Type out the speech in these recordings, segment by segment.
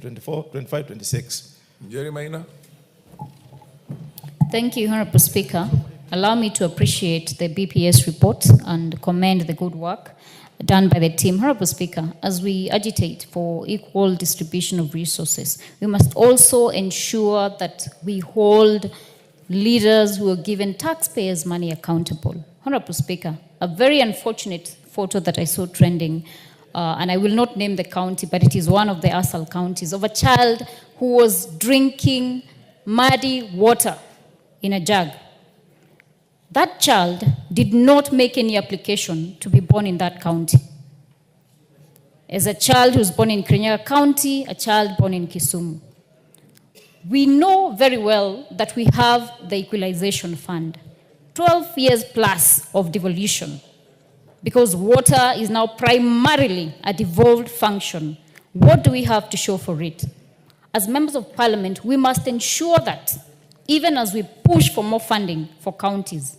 24, 25, 26. Njeri, Maina. Thank you, Honorable Speaker. Allow me to appreciate the BPS report and commend the good work done by the team. Honorable Speaker, as we agitate for equal distribution of resources, we must also ensure that we hold leaders who are given taxpayers' money accountable. Honorable Speaker, a very unfortunate photo that I saw trending, and I will not name the county, but it is one of the Asal counties, of a child who was drinking muddy water in a jug. That child did not make any application to be born in that county. As a child who was born in Kirinyaga County, a child born in Kisumu. We know very well that we have the Equalization Fund, 12 years plus of devolution, because water is now primarily a devolved function. What do we have to show for it? As members of parliament, we must ensure that even as we push for more funding for counties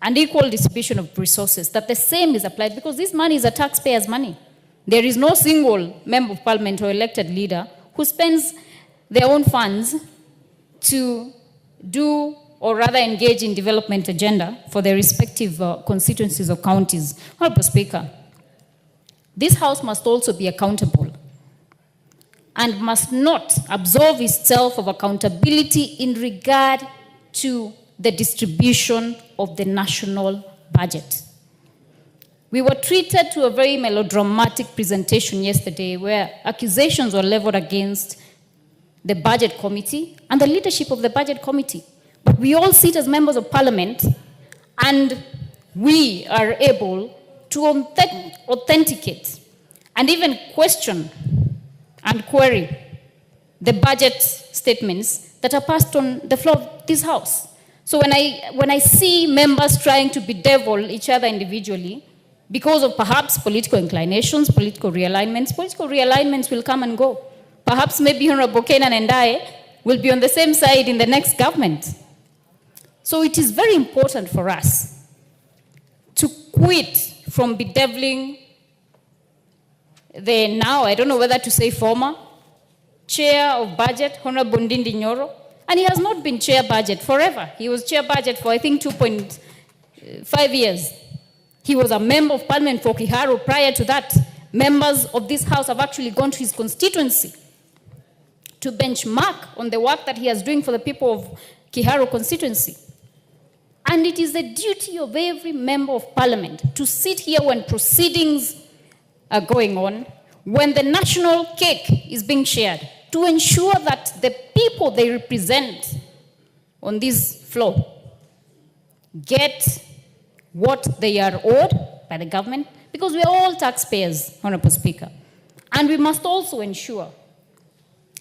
and equal distribution of resources, that the same is applied, because this money is a taxpayer's money. There is no single member of parliament or elected leader who spends their own funds to do or rather engage in development agenda for their respective constituencies or counties. Honorable Speaker, this House must also be accountable and must not absolve itself of accountability in regard to the distribution of the national budget. We were treated to a very melodramatic presentation yesterday where accusations were leveled against the budget committee and the leadership of the budget committee. But we all sit as members of parliament and we are able to authenticate and even question and query the budget statements that are passed on the floor of this House. So when I see members trying to bedevil each other individually because of perhaps political inclinations, political realignments will come and go. Perhaps maybe Honorable Kenan and I will be on the same side in the next government. So it is very important for us to quit from bedeviling the now, I don't know whether to say former, chair of budget, Honorable Ndindi Nyoro, and he has not been chair budget forever. He was chair budget for, I think, 2.5 years. He was a member of parliament for Kiharu prior to that. Members of this House have actually gone to his constituency to benchmark on the work that he is doing for the people of Kiharu constituency. And it is the duty of every member of parliament to sit here when proceedings are going on, when the national cake is being shared, to ensure that the people they represent on this floor get what they are owed by the government, because we are all taxpayers, Honorable Speaker. And we must also ensure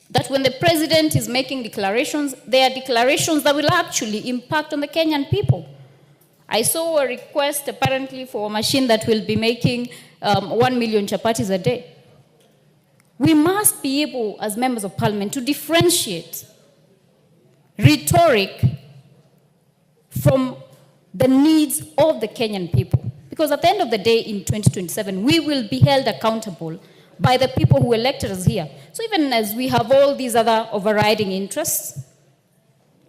that when the president is making declarations, they are declarations that will actually impact on the Kenyan people. I saw a request apparently for a machine that will be making 1 million chapatis a day. We must be able, as members of parliament, to differentiate rhetoric from the needs of the Kenyan people. Because at the end of the day, in 2027, we will be held accountable by the people who elected us here. So even as we have all these other overriding interests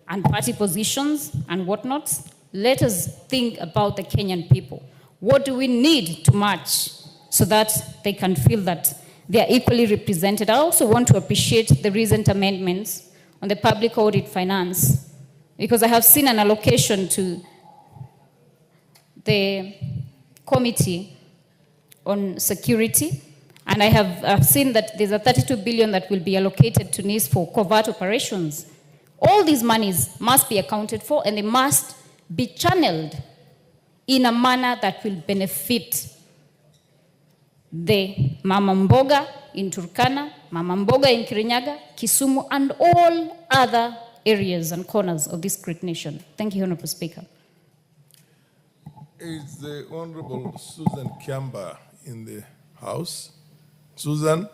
and party positions and whatnot, let us think about the Kenyan people. What do we need to match so that they can feel that they are equally represented? I also want to appreciate the recent amendments on the public audit finance, because I have seen an allocation to the committee on security, and I have seen that there's a 32 billion that will be allocated to NIS for covert operations. All these monies must be accounted for, and they must be channeled in a manner that will benefit the Mama Mboga in Turkana, Mama Mboga in Kirinyaga, Kisumu, and all other areas and corners of this great nation. Thank you, Honorable Speaker. Is the Honorable Susan Kiamba in the House? Susan?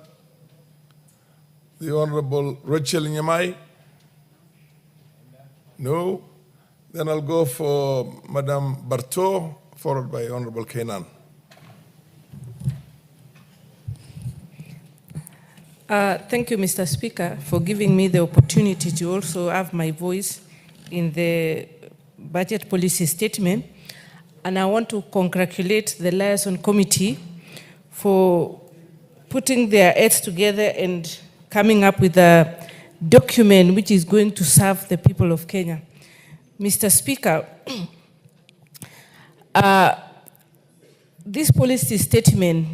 The Honorable Rachel Nyamai? No? Then I'll go for Madame Barto, followed by Honorable Kenan. Thank you, Mr. Speaker, for giving me the opportunity to also have my voice in the budget policy statement. And I want to congratulate the liaison committee for putting their heads together and coming up with a document which is going to serve the people of Kenya. Mr. Speaker, this policy statement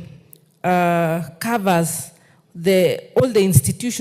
covers all the institutions